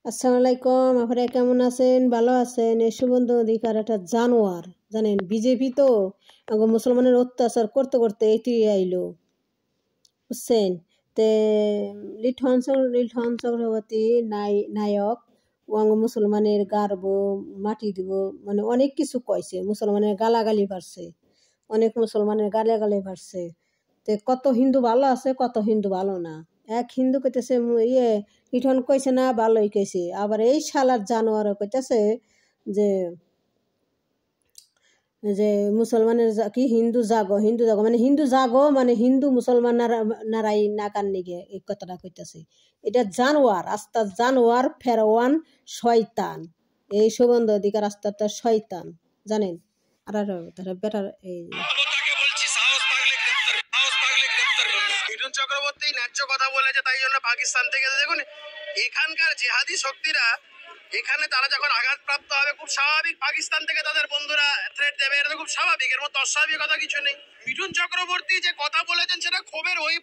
আসসালামু আলাইকুম, আপনারা কেমন আছেন? ভালো আছেন? এই শুভেন্দু অধিকার একটা জানোয়ার, জানেন? বিজেপি তো মুসলমানের অত্যাচার করতে করতে এটি আইলো, বুঝছেন? তে লিঠন চক্রবর্তী নায়ক ও মুসলমানের গারব মাটি দিব, মানে অনেক কিছু কইছে, মুসলমানের গালাগালি পারছে, অনেক মুসলমানের গালাগালি পারছে। তে কত হিন্দু ভালো আছে, কত হিন্দু ভালো না। এক হিন্দু কইতেছে লিঠন কইছে না ভালোই কইছে, আবার এই শালার জানোয়ারও কইতেছে যে যে মুসলমানের কি হিন্দু জাগো মানে হিন্দু মুসলমান নারাই নাকান নিগে এই কথাটা কইতেছে। এটা জানোয়ার, আস্তা জানোয়ার, ফেরওয়ান, শয়তান। এই শুভেন্দু অধিকার আস্তা শয়তান, জানেন? আর বেটার এই মিঠুন চক্রবর্তী ন্যায্য কথা বলেছে, তাই জন্য পাকিস্তান থেকে দেখুন এখানকার জেহাদি শক্তিরা এখানে তারা যখন আঘাতপ্রাপ্ত হবে খুব স্বাভাবিক পাকিস্তান থেকে তাদের বন্ধুরা থ্রেট দেবে, এটা খুব স্বাভাবিক, এর মধ্যে অস্বাভাবিকতা কিছু নেই। মিঠুন চক্রবর্তী যে কথা বলেছেন সেটা ক্ষোভের ওই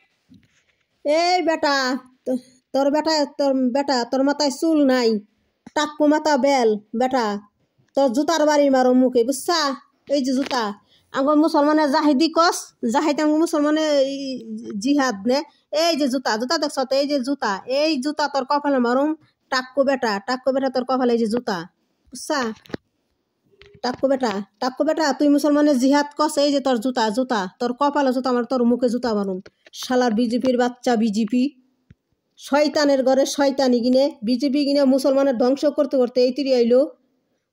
এই বেটা, তোর মাথায় চুল নাই, টাক্কু মাথা বেল বেটা, তোর জুতার বাড়ি মারো মুখে, বুঝছা? এই যে জুতা আমার মুসলমানের জাহিদি কস, জাহিদ আমার মুসলমানের জিহাদ নে। এই যে জুতা দেখছ, এই যে জুতা, এই জুতা তোর কপালে মারুম। টাক্কু বেটা তোর কপালে এই যে জুতা, বুঝছা? টাক্কু বেটা তুই মুসলমানের জিহাদ কস, এই যে তোর জুতা তোর কপালে জুতা আমার, তোর মুখে জুতা মারুম। শালার বিজেপির বাচ্চা, বিজেপি শয়তানের ঘরে শয়তানি কিনে, বিজেপি কিনে মুসলমানের ধ্বংস করতে করতে এই তিরি আইলো,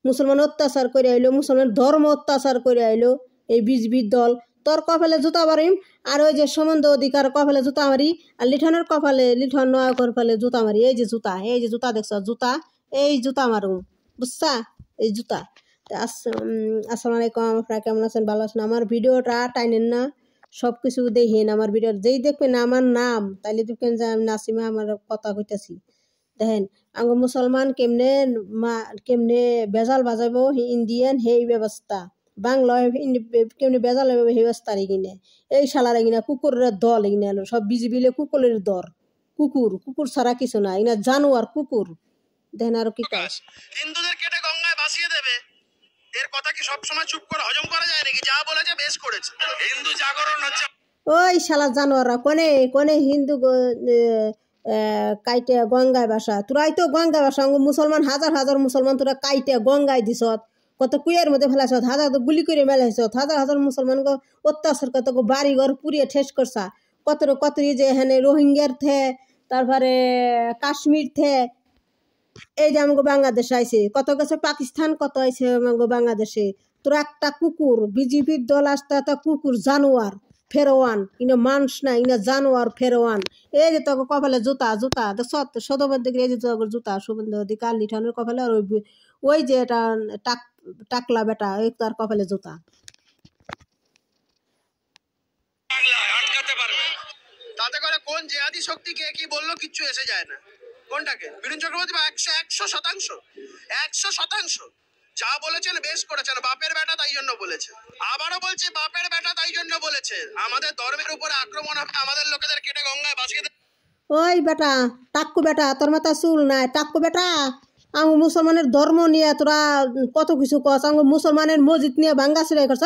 মুসলমান অত্যাচার করে আইলো, মুসলমান ধর্ম অত্যাচার করে আইলো এই বিজেপির দল। তোর কপালে জুতা মারিম, আর ওই যে শুভেন্দু অধিকার কপালে জুতা মারি, আর লিঠনের কপালে, লিঠন নয়কর কপালে জুতা মারি। এই যে জুতা দেখছ, এই জুতা মারুম, বুঝছা? এই জুতা। আসসালামু আলাইকুম, আপনারা কেমন আছেন? ভালো আছেন? আমার ভিডিওটা টাইনেন না, সব কিছু দেখেন আমার ভিডিও। যেই দেখবেন আমার নাম, তাইলে দেখবেন যে আমি নাসিমা আমার কথা কইতাছি। দেখেন আঙ্গ মুসলমান কেমনে বেজাল বাজাবো ইন্ডিয়ান সেই ব্যবস্থা, বাংলায় কেমনে বেজাল হবে সেই ব্যবস্থা কিনে। এই শালার কিনা কুকুরের দল এগিনে এলো, সব বিজিবিলে কুকুরের দর, কুকুর ছাড়া কিছু না, এগুলা জানোয়ার কুকুর। দেখেন আরো কি কাজ, হিন্দুদের কেটে গঙ্গায় ভাসিয়ে দেবে। এর কথা কি সবসময় চুপ করে হজম করা যায় নাকি? যা বলেছে বেশ করেছে। হিন্দু জাগরণ হচ্ছে ওই শালা জানোয়াররা কোনে হিন্দু কাইটে গঙ্গায় বাসা, তোরাই তো গঙ্গায় বাসা, মুসলমান হাজার মুসলমান তোরা কাইটে গঙ্গায় দিছত, কত কুয়ের মধ্যে ফেলাইছ, হাজার গুলি করে মেলাইছ, হাজার মুসলমান অত্যাচার কত বাড়ি ঘর পুড়িয়ে ঠেস করছা, কত যে এখানে রোহিঙ্গার থে, তারপরে কাশ্মীর থে, এই যে আমাকে বাংলাদেশে আইছে, কত গেছে পাকিস্তান, কত আইছে আমাকে বাংলাদেশে। তোরা একটা কুকুর, বিজেপির দল আসতে একটা কুকুর, জানোয়ার, ফেরোয়ান, ইনা মানুষ না, ইনা জানোয়ার, ফেরোয়ান। এই যে তোকে কপালে জুতা সদমের দিকে, এই যে তোর জুতা, শুভেন্দু অধিকার লিঠনের কপালে, আর ওই যে এটা টাকলা বেটা, ওই তার কপালে জুতা। আটকাতে পারবে তাতে করে কোন জেহাদি শক্তি কে কি বললো কিচ্ছু এসে যায় না। কোনটাকে? মিঠুন চক্রবর্তী 100% যা বলেছেন বেশ করেছেন। বাপের বেটা তাই জন্য বলেছে, আবারও বলছি বাপের বেটা তাই জন্য বলেছে। আমাদের ধর্মের উপরে আক্রমণ হবে, আমাদের লোকেদের কেটে গঙ্গায় ভাসিয়ে দেবে। ওই বেটা টাক্কু বেটা, তোর মাথা চুল নাই, টাক্কু বেটা, আমি মুসলমানের ধর্ম নিয়ে তোরা কত কিছু কস, আমি মুসলমানের মসজিদ নিয়ে ভাঙ্গা ছিড়াই করছ।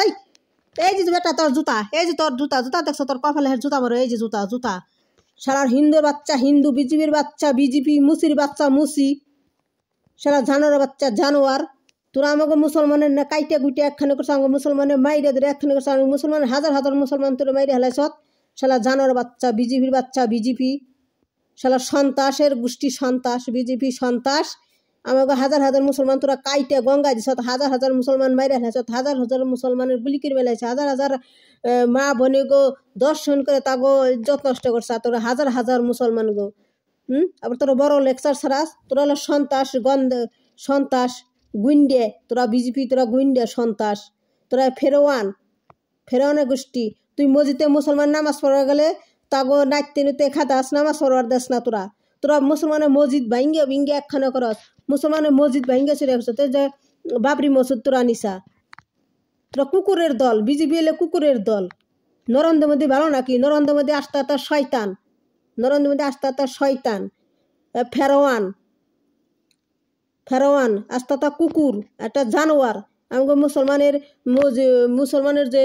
এই যে বেটা তোর জুতা, এই যে তোর জুতা দেখছো, তোর কপালে জুতা মারো, এই যে জুতা। সারার হিন্দুর বাচ্চা হিন্দু, বিজেপির বাচ্চা বিজেপি, মুসির বাচ্চা মুসি, সারা জানোয়ারের বাচ্চা জানোয়ার। তোরা আমাকে মুসলমানের না কাইটে গুইটে একখানে করছো, আমাকে মুসলমানের মাইরে ধরে একখানে করছো, আমি মুসলমানের হাজার মুসলমান তোরা মাইরে হেলাইছ। সারা জানোয়ারের বাচ্চা বিজেপির বাচ্চা বিজেপি, শালা সন্ত্রাসের গোষ্ঠী, সন্ত্রাস, বিজেপি সন্ত্রাস। আমাকে হাজার মুসলমান তোরা কাইটে গঙ্গায় দিছ, হাজার মুসলমান মাইরে হেলাইছ, হাজার মুসলমানের গুলি করে মেলাইছে, হাজার মা বোনে গো দর্শন করে তাগো ইজ্জত নষ্ট করছে তোরা, হাজার মুসলমান গো। আবার তোরা বড় লেকচার ছাড়াস, তোরা হলো সন্ত্রাস গুইন্ডে, তোরা বিজেপি, তোরা গুইন্ডে সন্ত্রাস, তোরা ফেরোয়ানের গোষ্ঠী। তুই মসজিদে মুসলমান নামাজ পড়া গেলে তাগো নাচতে নিতে খাদাস, নামাজ পড়ার দেশ না। তোরা মুসলমানের মসজিদ ভাঙ্গে একখানে করস, মুসলমানের মসজিদ ভাঙ্গে ছেড়ে যে বাবরি মসজিদ তোরা নিসা। তোরা কুকুরের দল, বিজেপি এলে কুকুরের দল। নরেন্দ্র মোদী ভালো নাকি? নরেন্দ্র মোদী আস্তে শয়তান, ফেরোয়ান ফেরোয়ান আস্তাতা কুকুর একটা জানোয়ার আমাকে মুসলমানের যে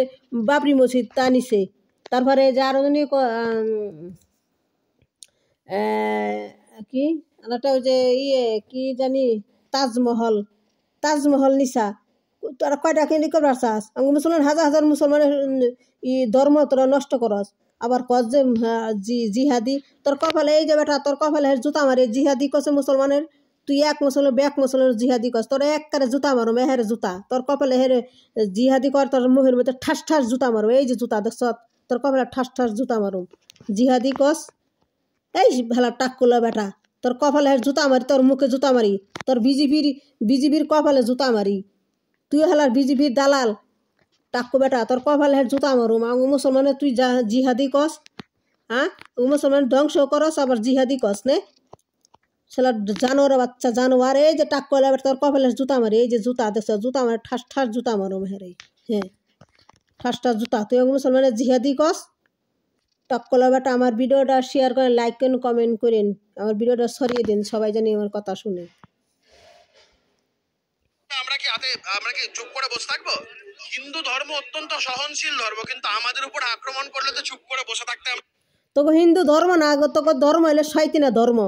বাবরি মসজিদ তা নিছে তারপরে যে আরো জানি কি একটা যে কি জানি তাজমহল নিসা তোরা কয়টা কেন্দ্রি করবার চাস আমি মুসলমান হাজার হাজার মুসলমানের ধর্ম তোরা নষ্ট করস আবার কস যে জিহাদি তোর কপালে এই যে বেটা তোর কপালে জুতা মারে জিহাদি কছে মুসলমানের তুই এক মুসলমানের জিহাদি কস তোর এক কারে জুতা মারো হের জুতা তোর কপালে হেরে জিহাদি কর তোর মুখের মধ্যে ঠাস ঠাস জুতা মারো এই যে জুতা দেখছ তোর কপালে ঠাস ঠাস জুতা মারো জিহাদি কস এই ভালা টাক্কুলা বেটা তোর কপালে জুতা মারি তোর মুখে জুতা মারি তোর বিজিবির কপালে জুতা মারি তুই হেলার বিজিবির দালাল টাক্কু বেটা তোর কপালে জুতা মারুম আমি মুসলমানের তুই জিহাদি কস হ্যাঁ মুসলমান ধ্বংস করস আবার জিহাদি কস নে সেলা জানোয়ার বাচ্চা জানোয়ার এই যে টাক্কুলা বেটা তোর কপালে জুতা মারি এই যে জুতা দেখছ জুতা মারি ঠাস ঠাস জুতা মারুম হেরে হ্যাঁ ঠাস ঠাস জুতা তুই মুসলমানের জিহাদি কস টক্কলা বেটা আমার ভিডিওটা শেয়ার করেন লাইক করেন কমেন্ট করেন আমার ভিডিওটা ছড়িয়ে দিন সবাই জানি আমার কথা শুনে আমরা কি চুপ করে বসে থাকবো হিন্দু ধর্ম অত্যন্ত সহনশীল ধর্ম কিন্তু আমাদের উপর আক্রমণ করলে তো চুপ করে বসে থাকতে তোকে হিন্দু ধর্ম না তোকে ধর্ম হইলে শয়তানি ধর্ম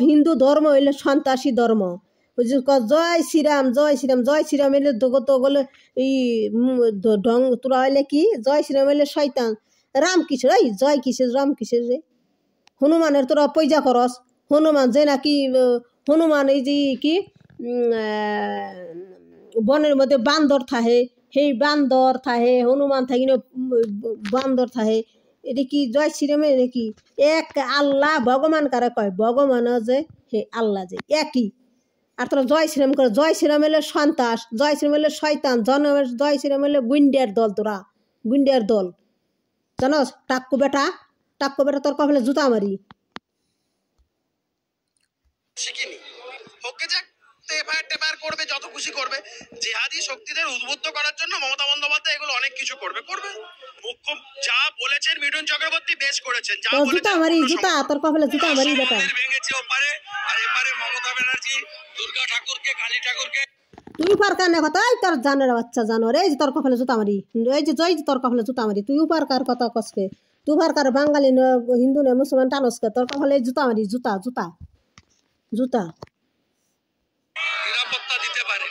হিন্দু ধর্ম হইলে সন্ত্রাসী ধর্ম জয় শ্রীরাম এলে তো বলে ঢং তোরা হইলে কি জয় শ্রীরাম এলে শয়তান রাম কিসের এই জয় কিসের রাম কিসের রে হনুমানের তোরা পূজা করস হনুমান যে নাকি হনুমান এই যে কি বনের মধ্যে বান্দর থাহে সেই বান্দর থাহে হনুমান থাকি না বান্দর থাহে এটা কি জয় শ্রীরামের নাকি এক আল্লাহ ভগবান কারা কয় ভগবান যে হে আল্লাহ যে একই আর তোরা জয় শ্রীরাম করে জয় শ্রীরাম এলে সন্ত্রাস জয় শ্রীরাম এলে শয়তান জয় শ্রীরাম এলে গুন্ডিয়ার দল তোরা গুন্ডিয়ার দল জানস টাক্কু বেটা তোর কপালে জুতা মারি শিখিনি ওকে যাক এফআইআর করবে যত খুশি করবে জিহাদি শক্তিদের উদ্বুদ্ধ করার জন্য মমতা বন্দ্যোপাধ্যায় এগুলো অনেক কিছু করবে মুখ্য যা বলেছেন মিঠুন চক্রবর্তী বেশ করেছেন যা জুতা মারি জুতা তোর কপালে জুতা মারি বেটা ভেঙেছে ওপারে আর এপারে মমতা ব্যানার্জি দুর্গা ঠাকুরকে কালী ঠাকুরকে তুই উপার কার কথা তোর জানের বাচ্চা জানোয়ার এই যে তোর কপালে জুতা মারি এই যে জয় তোর কপালে জুতা মারি তুই উপার কার কথা কসকে তুই উপার কার বাঙালি হিন্দু না মুসলমান টানসকে তোর কপালে জুতা মারি জুতা জুতা জুতা নিরাপত্তা দিতে পারে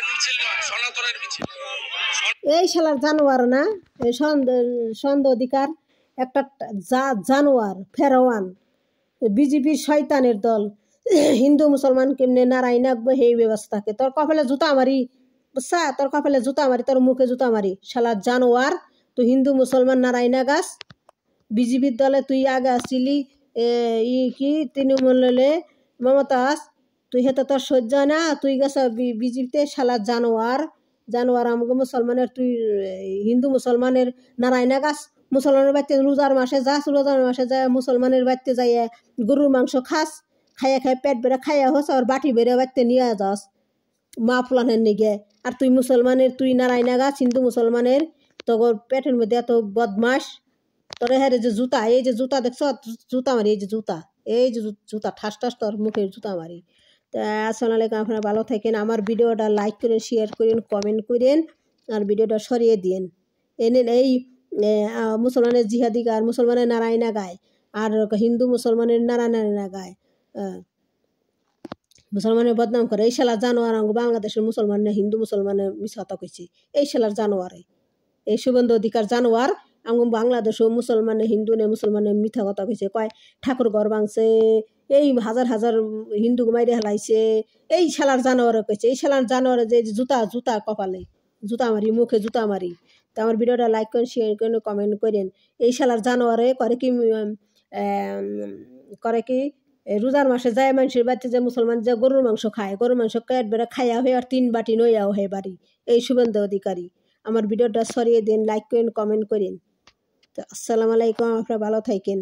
মিছিল নয় সনাতনের মিছিল এই শালার জানোয়ার না এই সন্দেহ অধিকার একটা জানোয়ার ফেরোয়ান বিজেপির শয়তানের দল হিন্দু মুসলমান কেমনে নারাই নাকবো সেই ব্যবস্থাকে তোর কপালে জুতা মারি বুঝছা তোর কপালে জুতা মারি তোর মুখে জুতা মারি শালার জানোয়ার তুই হিন্দু মুসলমান নারাই না গাছ বিজেপির দলে তুই আগে আসছিলি কি তৃণমূলে মমতাজ তুই হেতে তোর সহ্য না তুই গেছ বিজেপিতে শালার জানোয়ার আমাকে মুসলমানের তুই হিন্দু মুসলমানের নারায়ণা গাছ মুসলমানের বাড়িতে রোজার মাসে যায় মুসলমানের বাড়িতে যাইয়া গরুর মাংস খাস খাইয়া পেট বেড়ে খাইয়া হোস আর বাটি বেড়ে বাড়িতে নিয়ে যাস মা ফুলানের নিগে আর তুই মুসলমানের তুই নারায়ণা গাছ হিন্দু মুসলমানের তোর পেটের মধ্যে এত বদমাস তোর হেরে যে জুতা এই যে জুতা দেখছ জুতা মারি এই যে জুতা ঠাস ঠাস তোর মুখের জুতা মারি তা আসসালামু আলাইকুম আপনারা ভালো থাকেন আমার ভিডিওটা লাইক করেন শেয়ার করেন কমেন্ট করেন আর ভিডিওটা সরিয়ে দিন এই মুসলমানের জিহাদি গায় মুসলমানের নারায়ণা গায় আর হিন্দু মুসলমানের নারায়ণা গায় মুসলমানের বদনাম করে এই শালার জানোয়ার বাংলাদেশের মুসলমান হিন্দু মুসলমানের মিশাতা কইছে এই শালার জানোয়ারে এই শুভেন্দু অধিকার জানোয়ার আমার বাংলাদেশও মুসলমানে হিন্দু নে মুসলমানের মিথ্যা কথা কইছে কয় ঠাকুর ঘর ভাঙছে এই হাজার হাজার হিন্দু মাইরে হেলাইছে এই শালার জানোয়ারে কইছে এই শালার জানোয়ারে যে জুতা কপালে জুতা মারি মুখে জুতা মারি তা আমার ভিডিওটা লাইক করেন শেয়ার করেন কমেন্ট করেন এই শালার জানোয়ারে করে কি রোজার মাসে যায় মানুষের বাড়িতে যে মুসলমান যে গরুর মাংস খায় গরুর মাংস পেট বেড়ে খাইয়া হয়ে আর 3 বাটি নইয়াও হয়ে বাড়ি এই শুভেন্দু অধিকারী আমার ভিডিওটা সরিয়ে দিন লাইক করেন কমেন্ট করেন তো আসসালামু আলাইকুম আপনারা ভালো থাকেন।